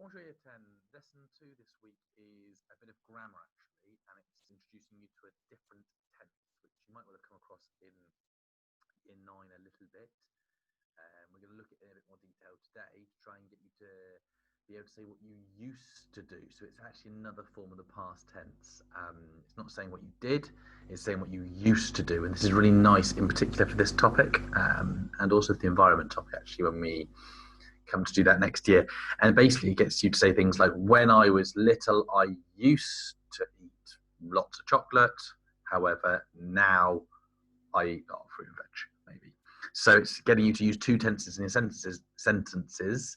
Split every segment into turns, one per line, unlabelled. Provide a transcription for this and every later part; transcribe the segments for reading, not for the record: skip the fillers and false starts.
Bonjour year 10. Lesson 2 this week is a bit of grammar actually, and it's introducing you to a different tense, which you might well have come across in 9 a little bit. We're going to look at it in a bit more detail today to try and get you to be able to say what you used to do. So it's actually another form of the past tense. It's not saying what you did, it's saying what you used to do. And this is really nice in particular for this topic, and also for the environment topic actually when we come to do that next year. And basically it gets you to say things like, when I was little I used to eat lots of chocolate, however now I eat a lot of fruit and veg, maybe. So it's getting you to use two tenses in your sentences,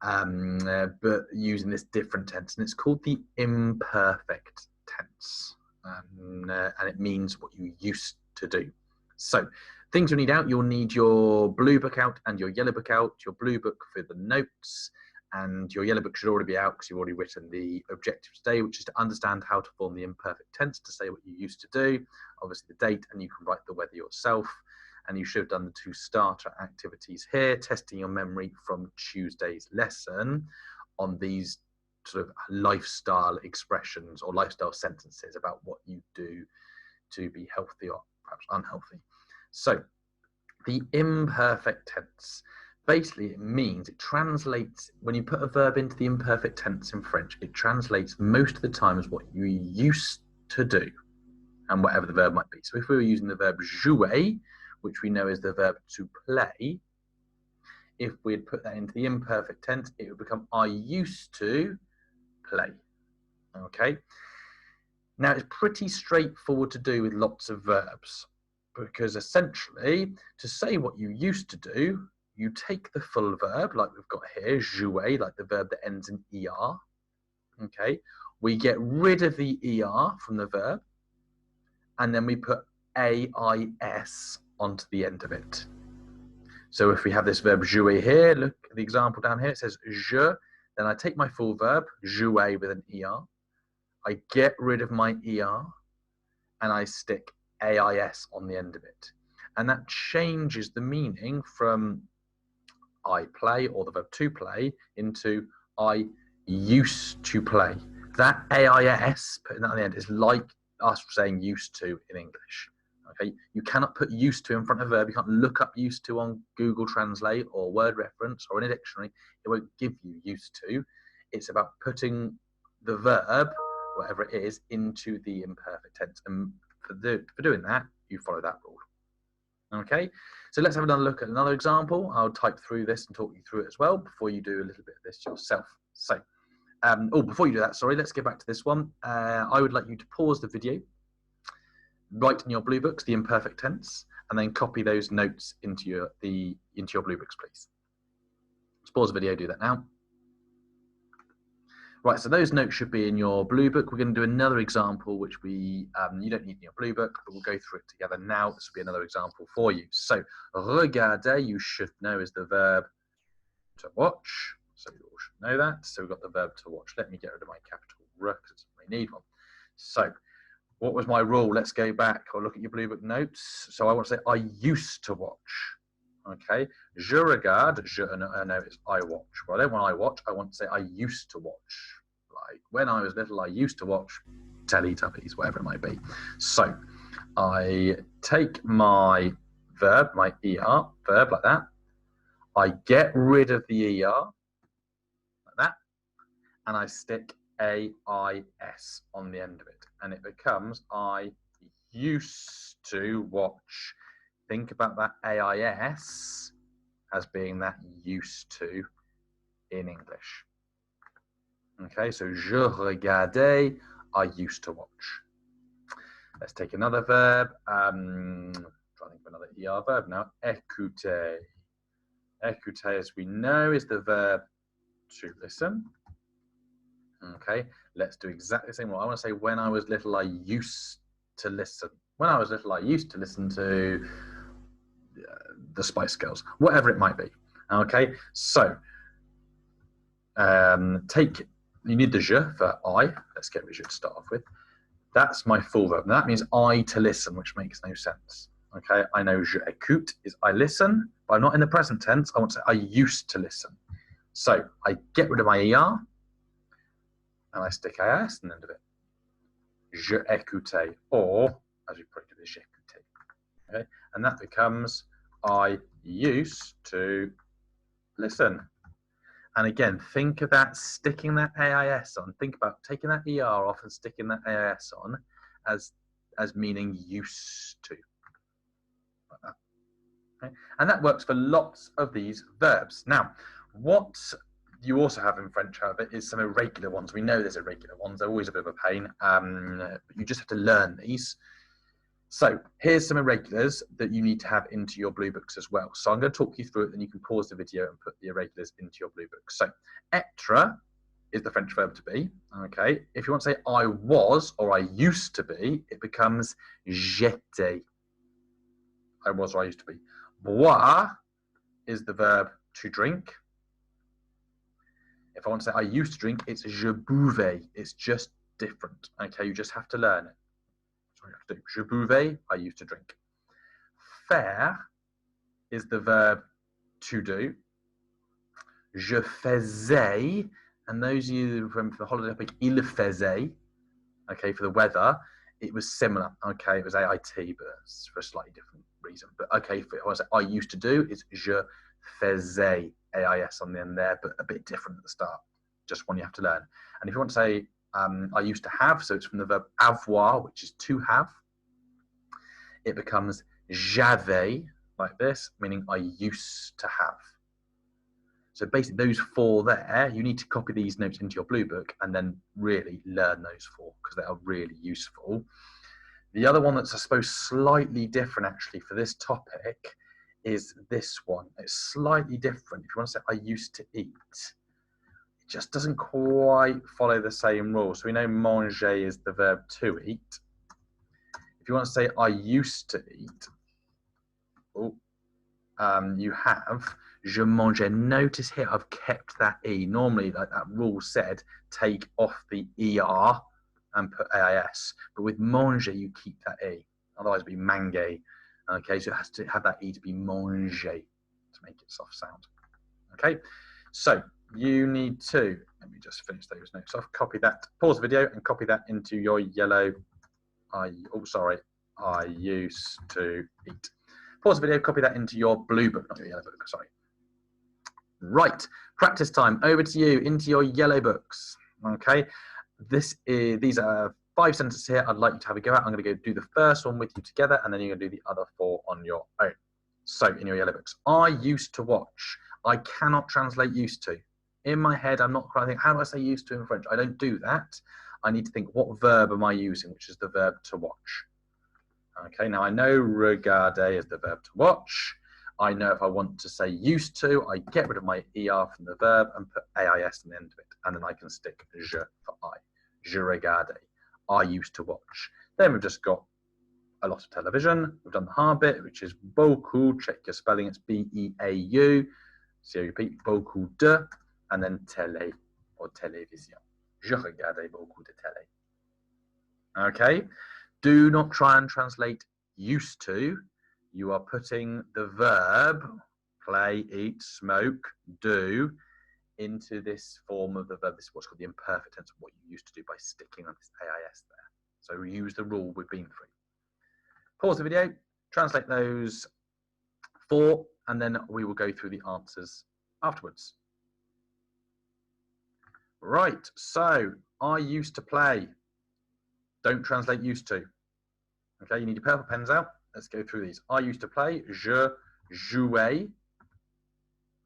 but using this different tense, and it's called the imperfect tense, and it means what you used to do. So things you'll need out, you'll need your blue book out and your yellow book out. Your blue book for the notes, and your yellow book should already be out because you've already written the objective today, which is to understand how to form the imperfect tense to say what you used to do, obviously the date, and you can write the weather yourself. And you should have done the two starter activities here, testing your memory from Tuesday's lesson on these sort of lifestyle expressions or lifestyle sentences about what you do to be healthy or perhaps unhealthy. So the imperfect tense, basically it means, it translates, when you put a verb into the imperfect tense in French, it translates most of the time as what you used to do and whatever the verb might be. So if we were using the verb jouer, which we know is the verb to play, if we had put that into the imperfect tense, it would become I used to play. Okay. Now it's pretty straightforward to do with lots of verbs, because essentially to say what you used to do, you take the full verb like we've got here, jouer, like the verb that ends in er. Okay. We get rid of the er from the verb, and then we put ais onto the end of it. So if we have this verb jouer here, look at the example down here, it says je, then I take my full verb, jouer with an er, I get rid of my er, and I stick ais on the end of it. And that changes the meaning from I play, or the verb to play, into I used to play. That ais, putting that on the end, is like us saying used to in English. Okay, you cannot put used to in front of a verb. You can't look up used to on Google Translate or Word Reference or in a dictionary. It won't give you used to. It's about putting the verb, whatever it is, into the imperfect tense. And for doing that, you follow that rule. Okay, so let's have another look at another example. I'll type through this and talk you through it as well before you do a little bit of this yourself. So, before you do that, sorry, let's get back to this one. I would like you to pause the video, write in your blue books the imperfect tense, and then copy those notes into your blue books, please. Let's pause the video, do that now. Right, so those notes should be in your blue book. We're going to do another example, which you don't need in your blue book, but we'll go through it together now. This will be another example for you. So, regarder, you should know, is the verb to watch. So you all should know that. So we've got the verb to watch. Let me get rid of my capital R because I need one. So, what was my rule? Let's go back or look at your blue book notes. So I want to say I used to watch. Okay. Je regarde, no, it's I watch. Well, I don't want I watch. I want to say I used to watch. Like when I was little, I used to watch Teletubbies, whatever it might be. So I take my verb, my er, verb like that. I get rid of the er, like that. And I stick ais on the end of it, and it becomes I used to watch. Think about that ais as being that used to in English. Okay, so je regardais, I used to watch. Let's take another verb. Trying to think of another er verb now. Écouter. Écouter, as we know, is the verb to listen. Okay, let's do exactly the same. Well, I want to say when I was little, I used to listen. When I was little, I used to listen to the Spice Girls, whatever it might be. Okay, so you need the je for I. Let's get je to start off with. That's my full verb. Now that means I to listen, which makes no sense. Okay, I know je écoute is I listen, but I'm not in the present tense. I want to say I used to listen. So I get rid of my er. and I stick AIS on the end of it. Je écoutais, or as we probably do, j'écoutais. Okay, and that becomes I used to listen. And again, think of that, sticking that AIS on. Think about taking that ER off and sticking that AIS on as meaning used to. Like that. Okay? And that works for lots of these verbs. Now, what you also have in French, however, is some irregular ones. We know there's irregular ones. They're always a bit of a pain. But you just have to learn these. So here's some irregulars that you need to have into your blue books as well. So I'm going to talk you through it, then you can pause the video and put the irregulars into your blue book. So être is the French verb to be. Okay. If you want to say I was or I used to be, it becomes j'étais. I was or I used to be. Boire is the verb to drink. If I want to say I used to drink, it's je buvais. It's just different. Okay, you just have to learn it. So you have to do. Je buvais, I used to drink. Faire is the verb to do. Je faisais, and those of you from the holiday topic, il faisait. Okay, for the weather, it was similar. Okay, it was AIT, but it's for a slightly different reason. But okay, if I want to say I used to do, it's je faisais. AIS on the end there, but a bit different at the start. Just one you have to learn. And if you want to say I used to have, so it's from the verb avoir, which is to have, it becomes j'avais, like this, meaning I used to have. So basically those four there, you need to copy these notes into your blue book and then really learn those four because they are really useful. The other one that's, I suppose, slightly different actually for this topic is this one. It's slightly different. If you want to say I used to eat, it just doesn't quite follow the same rules. So we know manger is the verb to eat. If you want to say I used to eat, you have je mangeais. Notice here I've kept that E. Normally, like that rule said, take off the ER and put AIS. But with manger, you keep that E. Otherwise it'd be mange. Okay, so it has to have that E to be manger to make it soft sound. Okay, so you need to, let me just finish those notes off, copy that, pause the video and copy that into your yellow, I used to eat. Pause the video, copy that into your blue book, not your yellow book, sorry. Right, practice time, over to you, into your yellow books. Okay, these are 5 sentences here. I'd like you to have a go at. I'm going to go do the first one with you together, and then you're going to do the other 4 on your own. So, in your yellow books, I used to watch. I cannot translate used to. In my head, I'm not quite thinking, how do I say used to in French? I don't do that. I need to think, what verb am I using, which is the verb to watch. Okay, now I know regarder is the verb to watch. I know if I want to say used to, I get rid of my ER from the verb and put AIS on the end of it, and then I can stick je for I. Je regardais. I used to watch. Then we've just got a lot of television. We've done the hard bit, which is beaucoup. Check your spelling. It's B-E-A-U. So you repeat, beaucoup de, and then télé or télévision. Je regardais beaucoup de télé. Okay. Do not try and translate used to. You are putting the verb play, eat, smoke, do into this form of the verb. This is what's called the imperfect tense of what you used to do by sticking on this AIS there. So use the rule we've been through. Pause the video, translate those 4, and then we will go through the answers afterwards. Right, so I used to play. Don't translate used to. Okay, you need your purple pens out. Let's go through these. I used to play. Je jouais.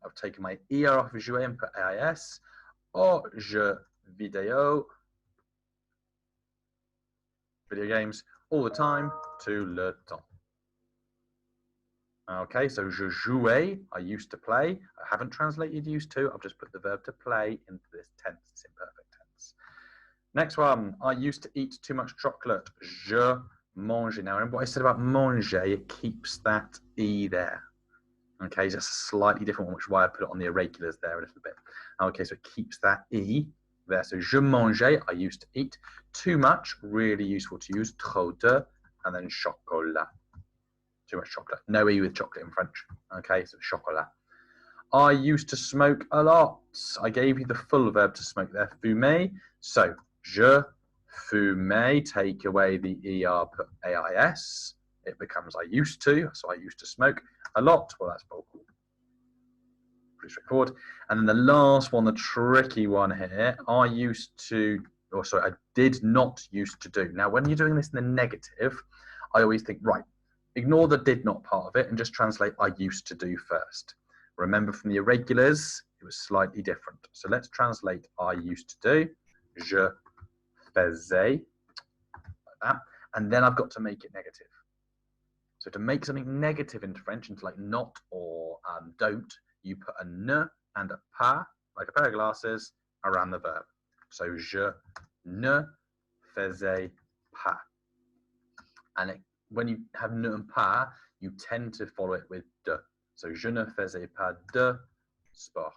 I've taken my ER off of jouer and put AIS. Or je vidéo. Video games all the time. Tout le temps. Okay, so je jouais. I used to play. I haven't translated used to. I've just put the verb to play into this tense. It's imperfect tense. Next one. I used to eat too much chocolate. Je mangeais. Now remember what I said about manger. It keeps that E there. Okay, just a slightly different one, which is why I put it on the irregulars there a little bit. Okay, so it keeps that E there. So je mangeais, I used to eat. Too much, really useful to use. Trop de, and then chocolat. Too much chocolate. No E with chocolate in French. Okay, so chocolat. I used to smoke a lot. I gave you the full verb to smoke there, fumer. So, je fumais, take away the ER, put AIS. It becomes I used to, so I used to smoke a lot. Well, that's vocal. Pretty straightforward. And then the last one, the tricky one here, I did not used to do. Now, when you're doing this in the negative, I always think, right, ignore the did not part of it and just translate I used to do first. Remember from the irregulars, it was slightly different. So let's translate I used to do. Je faisais, like that. And then I've got to make it negative. So to make something negative into French, into like not or don't, you put a ne and a pas, like a pair of glasses, around the verb. So je ne faisais pas. And when you have ne and pas, you tend to follow it with de. So je ne faisais pas de sport.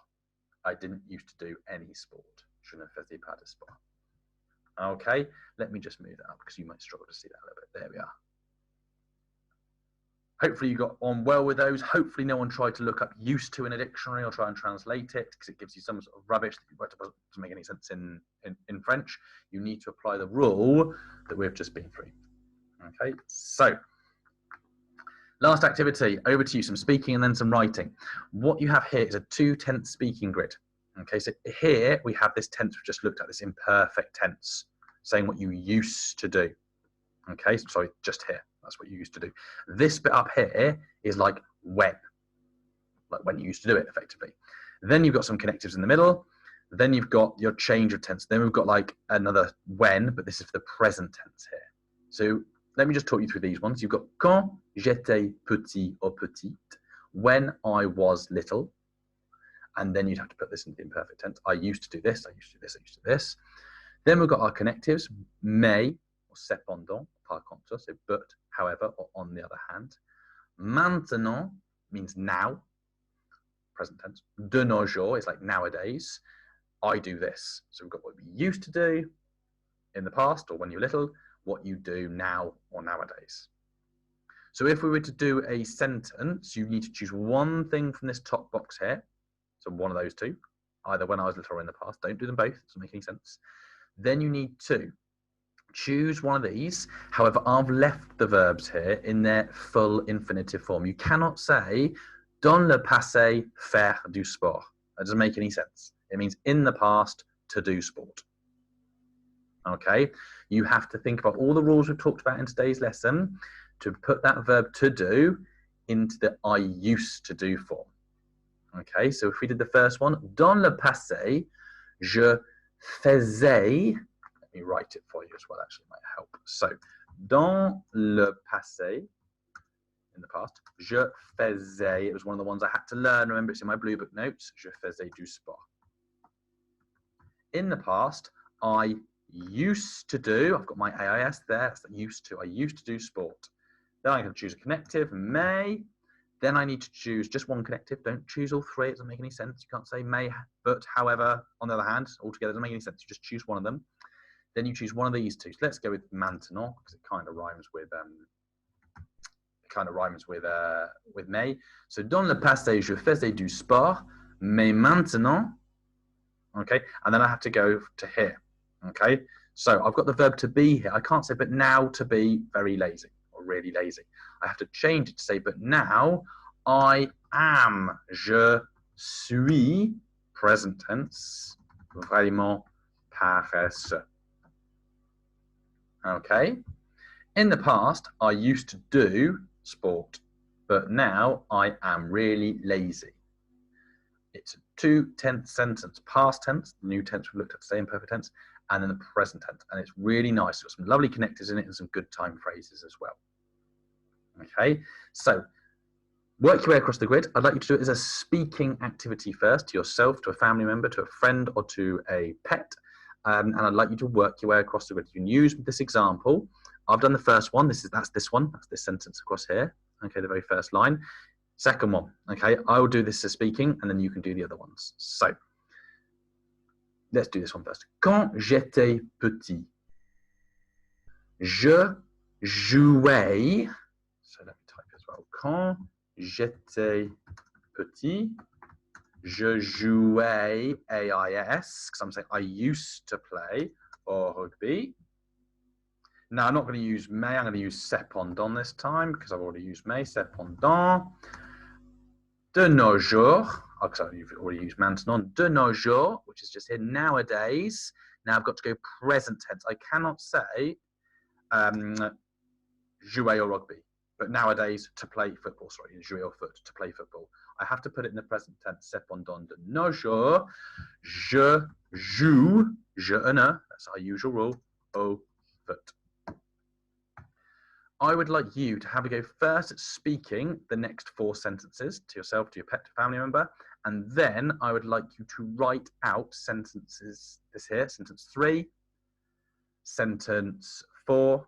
I didn't used to do any sport. Je ne faisais pas de sport. Okay, let me just move that up because you might struggle to see that a little bit. There we are. Hopefully you got on well with those. Hopefully no one tried to look up used to in a dictionary or try and translate it because it gives you some sort of rubbish that doesn't make any sense in French. You need to apply the rule that we've just been through. Okay, so last activity, over to you, some speaking and then some writing. What you have here is a 2-tense speaking grid. Okay, so here we have this tense we just looked at, this imperfect tense, saying what you used to do. Okay, sorry, just here. That's what you used to do. This bit up here is like when you used to do it, effectively. Then you've got some connectives in the middle. Then you've got your change of tense. Then we've got like another when, but this is for the present tense here. So let me just talk you through these ones. You've got quand j'étais petit ou petite, when I was little. And then you'd have to put this in the imperfect tense. I used to do this, I used to do this, I used to do this. Then we've got our connectives, mais, or cependant, par contre, so but, however, or on the other hand. Maintenant means now, present tense. De nos jours is like nowadays. I do this. So we've got what we used to do in the past or when you're little, what you do now or nowadays. So if we were to do a sentence, you need to choose one thing from this top box here. So one of those two, either when I was little or in the past. Don't do them both, it doesn't make any sense. Then you need to choose one of these. However, I've left the verbs here in their full infinitive form. You cannot say, dans le passé, faire du sport. That doesn't make any sense. It means in the past, to do sport. Okay, you have to think about all the rules we've talked about in today's lesson to put that verb to do into the I used to do form. Okay, so if we did the first one, dans le passé, je faisais, let me write it for you as well, actually, it might help. So, dans le passé, in the past, je faisais, it was one of the ones I had to learn, remember it's in my blue book notes, je faisais du sport. In the past, I used to do, I've got my AIS there, that's used to, I used to do sport. Then I can choose a connective, may. Then I need to choose just one connective. Don't choose all three. It doesn't make any sense. You can't say may, but, however, on the other hand, altogether doesn't make any sense. You just choose one of them. Then you choose one of these two. So let's go with maintenant because it kind of rhymes with may. So dans le passé, je faisais du sport, mais maintenant. Okay, and then I have to go to here. Okay, so I've got the verb to be here. I can't say but now to be very lazy. Really lazy. I have to change it to say, but now I am, je suis, present tense, vraiment paresseux. Okay. In the past, I used to do sport, but now I am really lazy. It's a 2-tense sentence, past tense, the new tense we looked at today in perfect tense, and then the present tense. And it's really nice. It's got some lovely connectors in it and some good time phrases as well. Okay, so work your way across the grid. I'd like you to do it as a speaking activity first, to yourself, to a family member, to a friend, or to a pet. And I'd like you to work your way across the grid. You can use this example. I've done the first one. That's this one. That's this sentence across here. Okay, the very first line. Second one. Okay, I will do this as speaking, and then you can do the other ones. So let's do this one first. Quand j'étais petit, je jouais. So let me type as well. Quand j'étais petit, Je jouais, AIS, because I'm saying I used to play au rugby. Now, I'm not going to use mais, I'm going to use cependant this time, because I've already used mais, cependant. De nos jours, because I've already used maintenant. De nos jours, which is just here, nowadays. Now I've got to go present tense. I cannot say jouer au rugby, but nowadays to play football, sorry, jouer au foot, to play football. I have to put it in the present tense, cependant de nos jours, je joue, je ne, that's our usual rule, au foot. I would like you to have a go first at speaking the next 4 sentences to yourself, to your pet, to family member, and then I would like you to write out sentences, this here, sentence 3, sentence 4,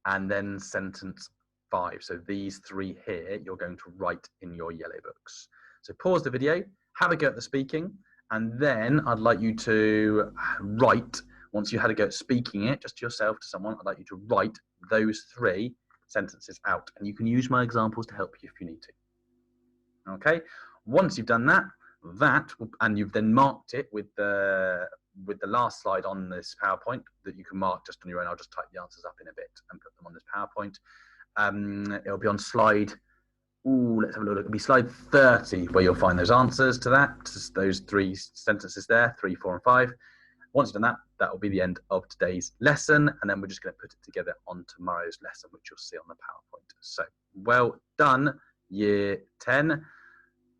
and then sentence 5. So these 3 here, you're going to write in your yellow books. So pause the video, have a go at the speaking, and then I'd like you to write, once you had a go at speaking it, just to yourself, to someone, I'd like you to write those 3 sentences out. And you can use my examples to help you if you need to. Okay, once you've done that, and you've then marked it with the last slide on this PowerPoint that you can mark just on your own. I'll just type the answers up in a bit and put them on this PowerPoint. It'll be on slide, let's have a look. It'll be slide 30 where you'll find those answers to that, those 3 sentences there, 3, 4, and 5. Once you've done that, that will be the end of today's lesson, and then we're just going to put it together on tomorrow's lesson, which you'll see on the PowerPoint. So, well done, Year 10.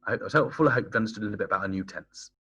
I hope that was helpful. I hope you've understood a little bit about a new tense.